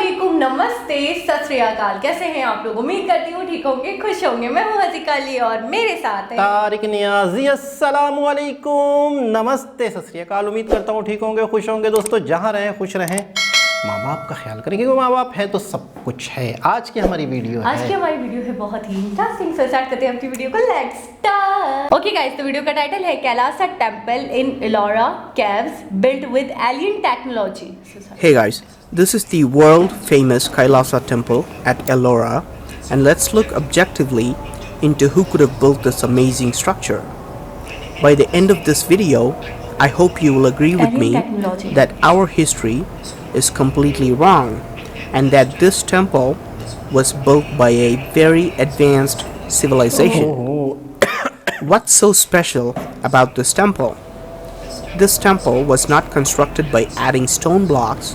अस्सलामुअलैकुम, नमस्ते, सत श्री अकाल। कैसे हैं आप लोग? उम्मीद करती हूँ ठीक होंगे, खुश होंगे। मैं हूँ हसीका अली और मेरे साथ है तारिक नियाजी। अस्सलामुअलैकुम, नमस्ते, सत श्री अकाल। उम्मीद करता हूँ ठीक होंगे, खुश होंगे। दोस्तों, जहाँ रहें खुश रहें, माँ बाप का ख्याल करें, क्योंकि माँ बाप है तो सब कुछ है। आज की हमारी वीडियो है बहुत ही इंटरेस्टिंग। सो स्टार्ट करते हैं अपनी वीडियो को। Let's start. ओके गाइस, तो वीडियो का टाइटल है Kailasa temple in Ellora caves built with alien technology. Hey guys, this is the world famous Kailasa temple at Ellora, and let's look objectively into who could have built this amazing structure. By the end of this video, I hope you will agree with me that our history is completely wrong and that this temple was built by a very advanced civilization. What's so special about this temple? This temple was not constructed by adding stone blocks,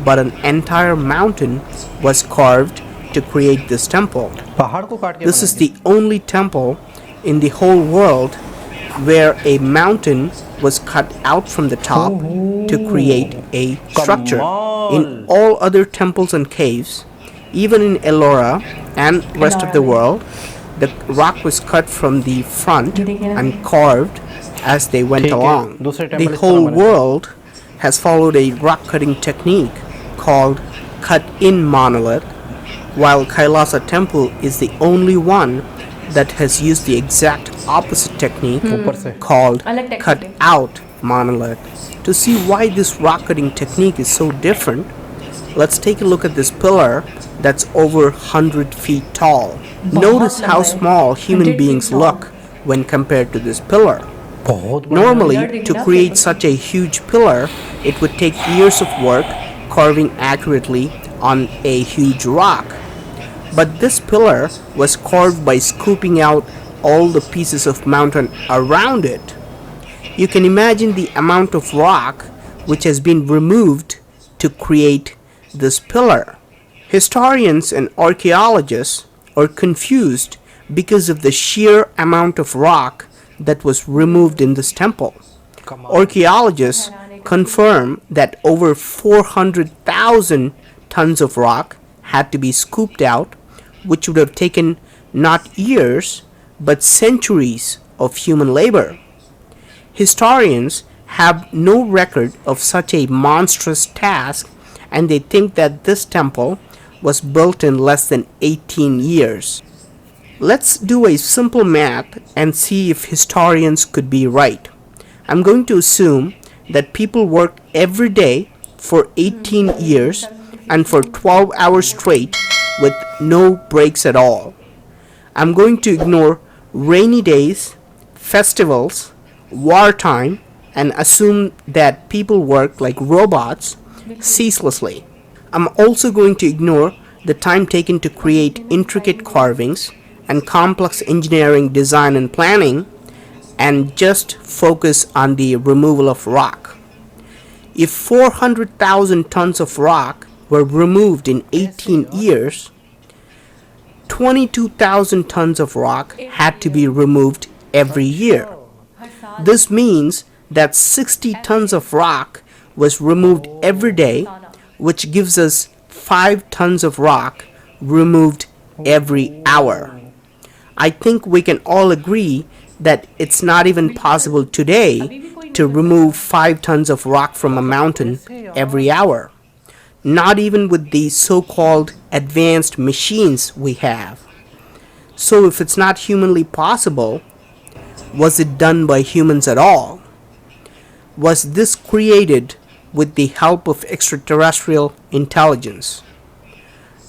but an entire mountain was carved to create this temple. This is the only temple in the whole world where a mountain was cut out from the top to create a structure. In all other temples and caves, even in Ellora and rest of the world, the rock was cut from the front and carved as they went along. The whole world has followed a rock cutting technique called cut-in monolith, while Kailasa temple is the only one that has used the exact opposite technique called cut-out monolith. To see why this rock cutting technique is so different, let's take a look at this pillar that's over 100 feet tall. Notice how small human beings look when compared to this pillar. Normally, to create such a huge pillar, it would take years of work carving accurately on a huge rock. But this pillar was carved by scooping out all the pieces of mountain around it. You can imagine the amount of rock which has been removed to create this pillar. Historians and archaeologists are confused because of the sheer amount of rock that was removed in this temple. Archaeologists confirm that over 400,000 tons of rock had to be scooped out, which would have taken not years but centuries of human labor. Historians have no record of such a monstrous task, and they think that this temple was built in less than 18 years. Let's do a simple math and see if historians could be right. I'm going to assume that people worked every day for 18 years and for 12 hours straight with no breaks at all. I'm going to ignore rainy days, festivals, wartime, and assume that people work like robots ceaselessly. I'm also going to ignore the time taken to create intricate carvings and complex engineering design and planning, and just focus on the removal of rock. If 400,000 tons of rock were removed in 18 years, 22,000 tons of rock had to be removed every year. This means that 60 tons of rock was removed every day, which gives us 5 tons of rock removed every hour. I think we can all agree that it's not even possible today to remove 5 tons of rock from a mountain every hour. Not even with the so-called advanced machines we have. So if it's not humanly possible, was it done by humans at all? Was this created with the help of extraterrestrial intelligence?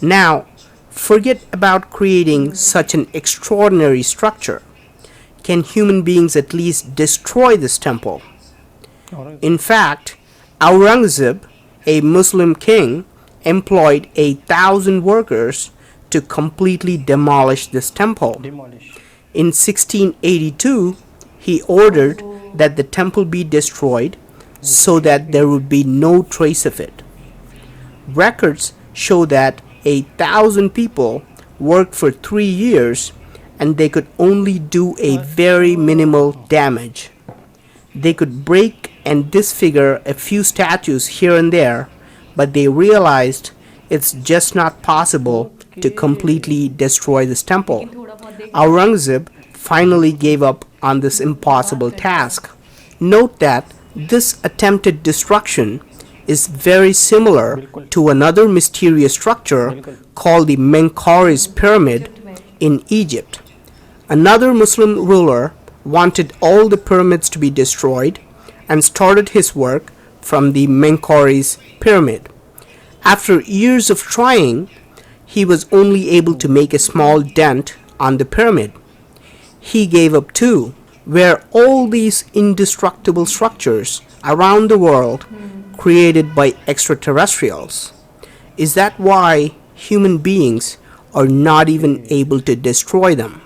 Now, forget about creating such an extraordinary structure. Can human beings at least destroy this temple? In fact, Aurangzeb, a Muslim king, employed 1,000 workers to completely demolish this temple. In 1682, he ordered that the temple be destroyed so that there would be no trace of it. Records show that 1,000 people worked for 3 years and they could only do a very minimal damage. They could break and disfigure a few statues here and there, but they realized it's just not possible to completely destroy this temple. Aurangzeb finally gave up on this impossible task. Note that this attempted destruction is very similar to another mysterious structure called the Menkaure's Pyramid in Egypt. Another Muslim ruler wanted all the pyramids to be destroyed and started his work from the Menkaure's Pyramid. After years of trying, he was only able to make a small dent on the pyramid. He gave up too, where all these indestructible structures around the world created by extraterrestrials. Is that why human beings are not even able to destroy them?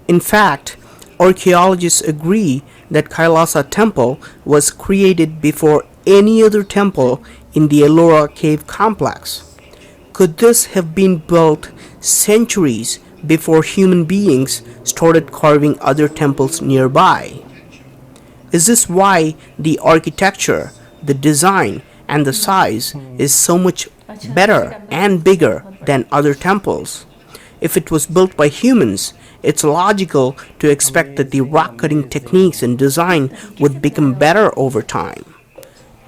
In fact, archaeologists agree that Kailasa temple was created before any other temple in the Ellora cave complex. Could this have been built centuries before human beings started carving other temples nearby? Is this why the architecture, the design, and the size is so much better and bigger than other temples? If it was built by humans, it's logical to expect that the rock cutting techniques and design would become better over time.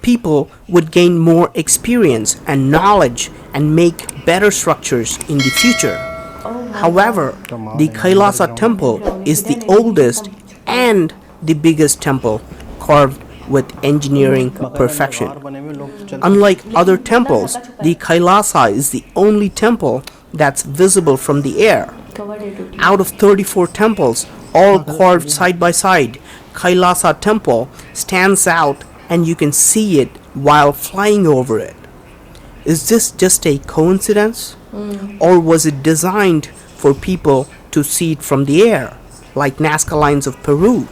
People would gain more experience and knowledge and make better structures in the future. However, the Kailasa temple is the oldest and the biggest temple carved with engineering perfection. Unlike other temples, the Kailasa is the only temple that's visible from the air. Out of 34 temples, all carved side by side, Kailasa temple stands out and you can see it while flying over it. Is this just a coincidence? Or was it designed for people to see it from the air, like Nazca Lines of Peru?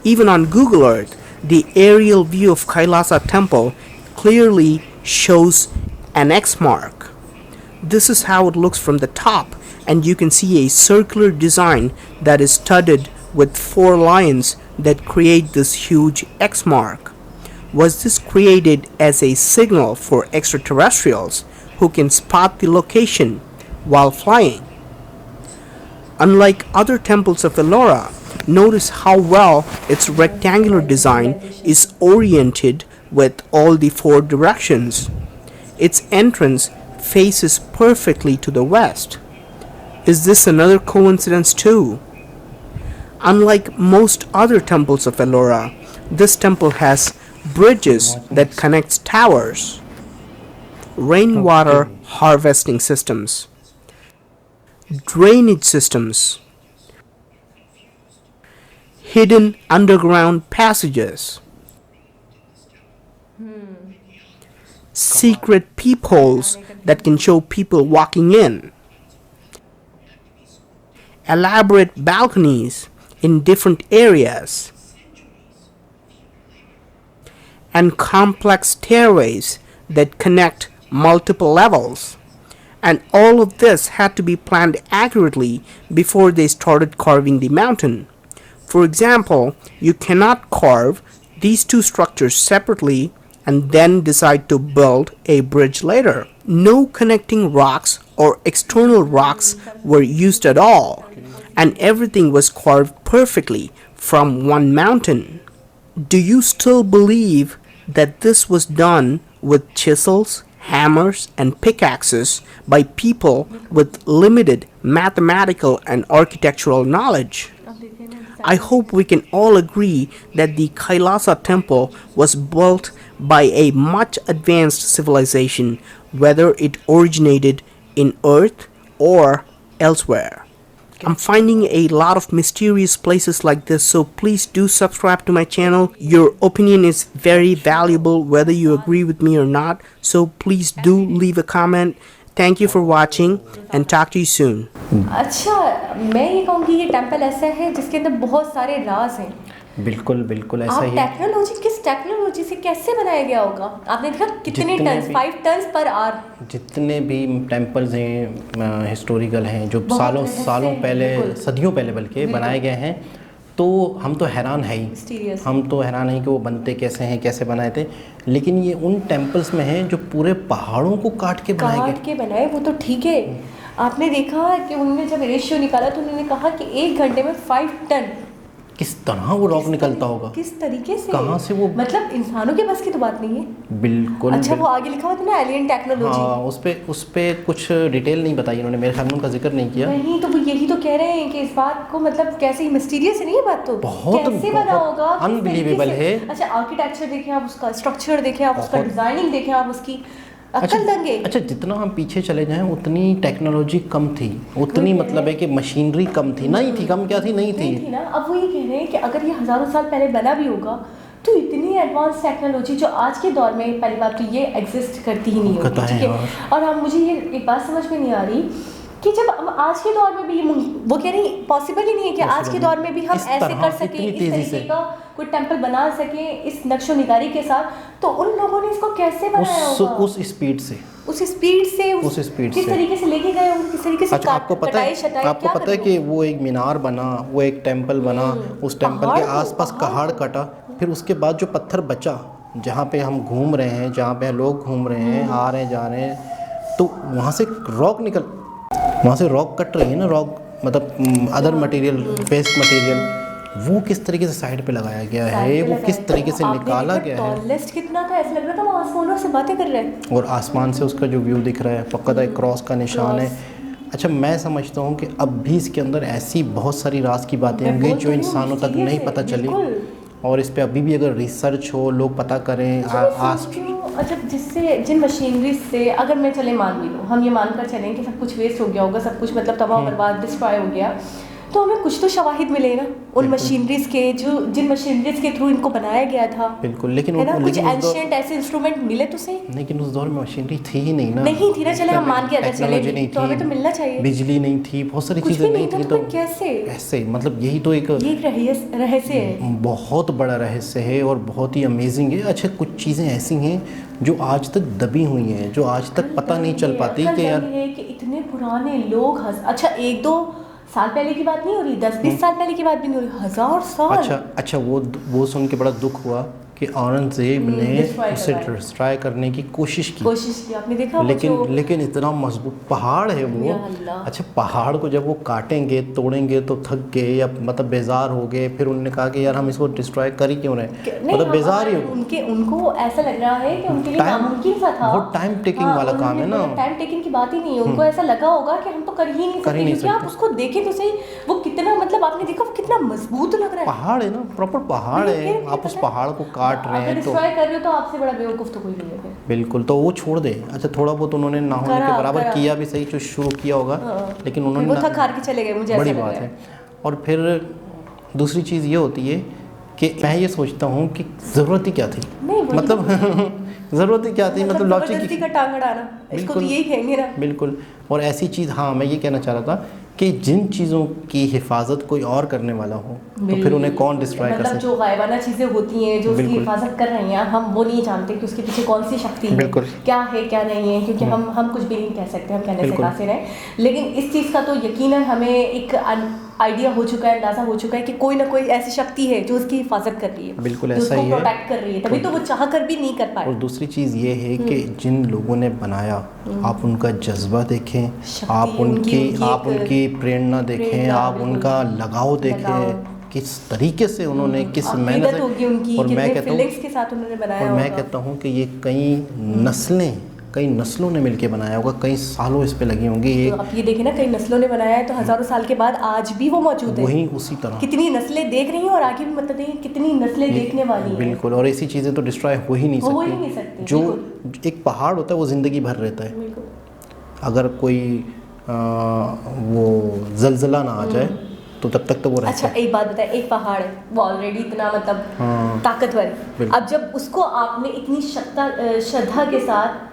Even on Google Earth, the aerial view of Kailasa temple clearly shows an X mark. This is how it looks from the top, and you can see a circular design that is studded with 4 lions that create this huge X mark. Was this created as a signal for extraterrestrials who can spot the location while flying? Unlike other temples of Ellora, notice how well its rectangular design is oriented with all the 4 directions. Its entrance faces perfectly to the west. Is this another coincidence too? Unlike most other temples of Ellora, this temple has bridges that connect towers, rainwater harvesting systems, drainage systems, hidden underground passages, secret peepholes that can show people walking in, elaborate balconies in different areas, and complex stairways that connect multiple levels. And all of this had to be planned accurately before they started carving the mountain. For example, you cannot carve these 2 structures separately and then decide to build a bridge later. No connecting rocks or external rocks were used at all, and everything was carved perfectly from one mountain. Do you still believe that this was done with chisels, hammers, and pickaxes by people with limited mathematical and architectural knowledge? I hope we can all agree that the Kailasa temple was built by a much advanced civilization, whether it originated in Earth or elsewhere. I'm finding a lot of mysterious places like this, so please do subscribe to my channel. Your opinion is very valuable whether you agree with me or not, so please do leave a comment. Thank you for watching and talk to you soon. अच्छा, मैं ये कहूँगी ये temple ऐसा है जिसके अंदर बहुत सारे राज हैं। बिल्कुल बिल्कुल ऐसा ही। किस टेक्नोलॉजी से कैसे बनाया गया होगा? आपने देखा कितने टन्स, 5 टन्स पर आवर। जितने भी टेम्पल्स हैं हिस्टोरिकल हैं जो सालों पहले, सदियों पहले बल्कि बनाए गए हैं, तो हम तो हैरान है ही, Mysterious। हम तो हैरान है कि वो बनते कैसे हैं, कैसे बनाए थे। लेकिन ये उन टेम्पल्स में हैं जो पूरे पहाड़ों को काट के बनाए गए। काट के बनाए, वो तो ठीक है। आपने देखा कि उन्होंने जब रेशियो निकाला तो उन्होंने कहा कि 1 घंटे में 5 टन। किस तरह वो रॉक निकलता होगा, किस तरीके से, कहाँ से वो, मतलब इंसानों के बस की तो बात नहीं है। बिल्कुल। अच्छा वो आगे लिखा हुआ था ना एलियन टेक्नोलॉजी। हाँ, उस पे कुछ डिटेल नहीं बताई उन्होंने, मेरे ख्याल में उनका जिक्र नहीं किया। नहीं तो वो यही तो कह रहे हैं कि इस बात को मतलब कैसे मिस्टीरियस नहीं है बात, तो बहुत कैसे बना होगा, किस अनबिलीवेबल तरीके से? है। अच्छा आर्किटेक्चर देखें आप, उसका स्ट्रक्चर देखें आप, उसका बहुत। डिजाइनिंग देखें आप, उसकी अक्ल दंगे। अच्छा जितना हम पीछे चले जाएं उतनी टेक्नोलॉजी कम थी, उतनी मतलब है कि मशीनरी कम थी, नहीं थी, कम क्या थी, नहीं नहीं थी थी ना। अब वो ये कह रहे हैं कि अगर ये हज़ारों साल पहले बना भी होगा तो इतनी एडवांस टेक्नोलॉजी जो आज के दौर में, पहली बात तो ये एग्जिस्ट करती ही नहीं होगी, पता है ठीक है। यार। और हम मुझे ये एक बात समझ में नहीं आ रही कि जब हम आज के दौर में भी वो कह रही पॉसिबल ही नहीं है कि आज के दौर में भी हम इस ऐसे तरह, कर सकें, इतनी इस तेजी तरीके से। का कोई टेम्पल बना सकें इस नक्शो निगारी के साथ, तो उन लोगों ने इसको कैसे बनाया होगा, उस स्पीड से, उस स्पीड से, उस स्पीड किस से। तरीके से लेके गए, किस तरीके से अच्छा आपको पता है, आपको पता है कि वो एक मीनार बना, वो एक टेम्पल बना, उस टेम्पल के पहाड़ को, आसपास पहाड़ कटा, फिर उसके बाद जो पत्थर बचा जहाँ पे हम घूम रहे हैं, जहाँ पे लोग घूम रहे हैं, आ रहे हैं, जा रहे हैं, तो वहाँ से रॉक वहाँ से रॉक कट रही है ना, रॉक मतलब अदर मटेरियल, वेस्ट मटेरियल, वो किस तरीके से साइड पे लगाया गया है, वो किस तरीके से निकाला गया है। टॉलेस्ट कितना था, ऐसा लग रहा था वो आसमानों से बातें कर रहे हैं। और आसमान से उसका जो व्यू दिख रहा है पक्का एक क्रॉस का निशान है। अच्छा मैं समझता हूँ कि अब भी इसके अंदर ऐसी बहुत सारी राज की बातें होंगी जो इंसानों तक नहीं पता चली, और इस पे अभी भी अगर रिसर्च हो, लोग पता करें। अच्छा जिससे जिन मशीनरी से अगर मैं चले मान भी लूँ, हम ये मानकर चलें कि सब कुछ वेस्ट हो गया होगा, सब कुछ मतलब तबाह बर्बाद डिस्ट्रॉय हो गया, तो हमें कुछ तो शवाहिद मिले ना उन मशीनरीज के, जो जिन मशीनरीज के थ्रू इनको बनाया गया था। बिल्कुल, लेकिन कुछ एंशिएंट ऐसे इंस्ट्रूमेंट मिले तो सही। लेकिन उस दौर में मशीनरी थी ही नहीं ना, नहीं थी ना, चले हम मान के अगर चले नहीं तो हमें तो मिलना चाहिए। बिजली नहीं थी, बहुत सारी चीज़ें नहीं थी, तो कैसे ऐसे मतलब यही तो एक रहस्य है, बहुत बड़ा रहस्य है और बहुत ही अमेजिंग है। अच्छा कुछ चीज़ें ऐसी हैं जो आज तक दबी हुई हैं, जो आज तक पता नहीं चल पाती कि यार इतने पुराने लोग, अच्छा 1-2 साल पहले की बात नहीं हो रही, 10-20 साल पहले की बात भी नहीं हो रही, 1000 साल। अच्छा वो सुन के बड़ा दुख हुआ कि औरंगजेब ने उसे डिस्ट्रॉय करने की कोशिश की, आपने देखा, लेकिन इतना मजबूत पहाड़ है वो। अच्छा पहाड़ को जब वो काटेंगे, तोड़ेंगे तो थक गए या मतलब बेजार हो गए, फिर उन्होंने कहा कि यार हम इसको डिस्ट्रॉय कर ही क्यों रहे, मतलब बेजार ही उनको ऐसा लग रहा है कि उनके लिए नामुमकिन सा था, बहुत टाइम टेकिंग वाला काम है ना, टाइम टेकिंग की बात ही नहीं है, उनको ऐसा लगा होगा कि हम तो कर ही नहीं सकते, क्योंकि आप उसको देखें तो सही, वो कितना मतलब आपने देखा वो कितना मजबूत लग रहा है, पहाड़ है ना, प्रॉपर पहाड़ है, आप उस पहाड़ को काट रहे हैं तो डिस्ट्रॉय कर रहे हो तो आपसे बड़ा बेवकूफ तो कोई नहीं है। बिल्कुल, तो वो छोड़ दे। अच्छा थोड़ा बहुत उन्होंने ना होने के बराबर किया भी सही, जो शुरू किया होगा, लेकिन उन्होंने वो थक हार के चले गए, मुझे बड़ी बात है। और फिर दूसरी चीज़ ये होती है कि मैं ये सोचता हूँ कि ज़रूरत ही क्या थी, मतलब ज़रूरत ही क्या थी, मतलब लॉजिक का टांग अड़ाना, इसको तो यही कहेंगे ना। बिल्कुल, और ऐसी चीज़, हाँ मैं ये कहना चाह रहा था कि जिन चीज़ों की हिफाजत कोई और करने वाला हो तो फिर उन्हें कौन डिस्ट्रॉय कर सकता है, मतलब जो गायबाना चीज़ें होती हैं जो उसकी हिफाजत कर रही हैं, हम वो नहीं जानते कि उसके पीछे कौन सी शक्ति है, क्या है क्या नहीं है, क्योंकि हम कुछ भी नहीं कह सकते, हम कहने से कासिर हैं। लेकिन इस चीज़ का तो यकीनन हमें एक आइडिया हो चुका है, अंदाज़ा हो चुका है कि कोई ना कोई ऐसी शक्ति है जो उसकी हिफाजत कर रही है, बिल्कुल ऐसा ही है, प्रोटेक्ट कर रही है, तभी तो वो चाह कर भी नहीं कर पाए। और दूसरी चीज़ ये है कि जिन लोगों ने बनाया, आप उनका जज्बा देखें, आप उनकी प्रेरणा देखें, आप उनका लगाव देखें, किस तरीके से उन्होंने किस मेहनत होगी उनकी, और मैं कहता हूँ के साथ उन्होंने बनाया, और मैं कहता हूँ कि ये कई नस्लों ने मिलके बनाया होगा, कई सालों इस पे लगी होंगी। तो आप ये देखें ना, कई नस्लों ने बनाया है तो हज़ारों साल के बाद आज भी वो मौजूद है, वही उसी तरह कितनी नस्लें देख रही हैं और आगे भी मतलब कितनी नस्लें देखने वाली हैं। बिल्कुल, और ऐसी चीज़ें तो डिस्ट्रॉय हो ही नहीं सकती, जो एक पहाड़ होता है वो ज़िंदगी भर रहता है, अगर कोई वो जलजला ना आ जाए तो तब तक तो वो रहता है। अच्छा एक बात बताए, एक पहाड़ है वो ऑलरेडी इतना मतलब ताकतवर है, अब जब उसको आपने इतनी श्रद्धा के साथ,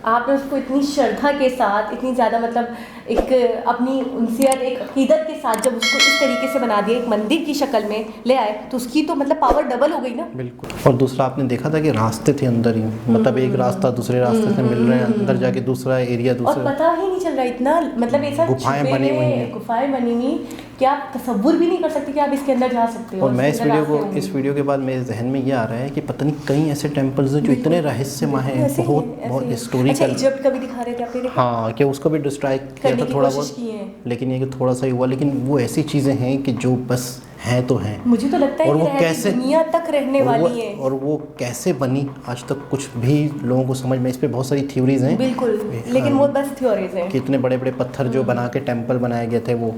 आपने उसको इतनी श्रद्धा के साथ, इतनी ज़्यादा मतलब एक अपनी उनसियत, एक अकीदत के साथ जब उसको इस तरीके से बना दिया, एक मंदिर की शक्ल में ले आए, तो उसकी तो मतलब पावर डबल हो गई ना। बिल्कुल, और दूसरा आपने देखा था कि रास्ते थे अंदर ही, मतलब एक रास्ता दूसरे रास्ते से मिल रहे हैं, अंदर जाके दूसरा एरिया, दूसरा, और पता ही नहीं चल रहा, इतना मतलब ऐसा गुफाएं बनी हुई हैं, गुफाएं बनी हुई कि आप तसव्वुर भी नहीं कर सकते कि आप इसके अंदर जा सकते हो। और मैं इसके अंदर रास्ते होंगे। इस वीडियो के बाद मेरे जहन में ये आ रहा है कि पता नहीं कई ऐसे टेम्पल्स हैं जो इतने रहस्यमय हैं, ऐसे ही बहुत हैं, ऐसे बहुत ही। हिस्टोरिकल। अच्छा, इजिप्ट का भी दिखा रहे थे आपने देखा? हाँ, कि उसको भी डिस्ट्रॉय किया करने था की थोड़ा कोशिश बहुत, की है। लेकिन ये कि थोड़ा सा ही हुआ। लेकिन वो ऐसी चीज़ें हैं कि जो बस हैं तो हैं। मुझे तो लगता है और कि वो रहती कैसे दुनिया तक रहने वाली है। और वो कैसे बनी आज तक कुछ भी लोगों को समझ में, इस पे बहुत सारी थ्योरीज हैं। बिल्कुल, लेकिन वो बस थ्योरीज हैं। कि इतने बड़े बड़े पत्थर जो बना के टेम्पल बनाए गए थे, वो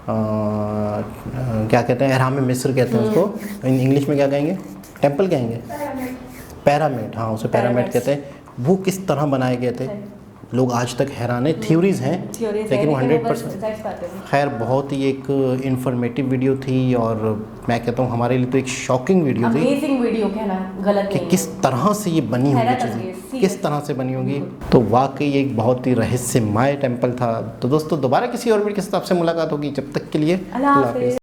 क्या कहते हैं, एहराम मिस्र कहते हैं उसको, इंग्लिश में क्या कहेंगे, टेम्पल कहेंगे, पैरामिड। हाँ, उसे पैरामिड कहते हैं। वो किस तरह बनाए गए थे, लोग आज तक हैरान है। थ्योरीज हैं, लेकिन वो 100% खैर बहुत ही एक इंफॉर्मेटिव वीडियो थी, और मैं कहता हूँ हमारे लिए तो एक शॉकिंग वीडियो थी अमेजिंग वीडियो कहना गलत कि नहीं किस तरह से ये बनी होंगी हैरत चीज़ें, अंगेज, किस तरह से बनी होंगी। तो वाकई एक बहुत ही रहस्यमय टेम्पल था। तो दोस्तों दोबारा किसी और वीडियो के साथ आपसे मुलाकात होगी, जब तक के लिए अल्लाह हाफ़िज़।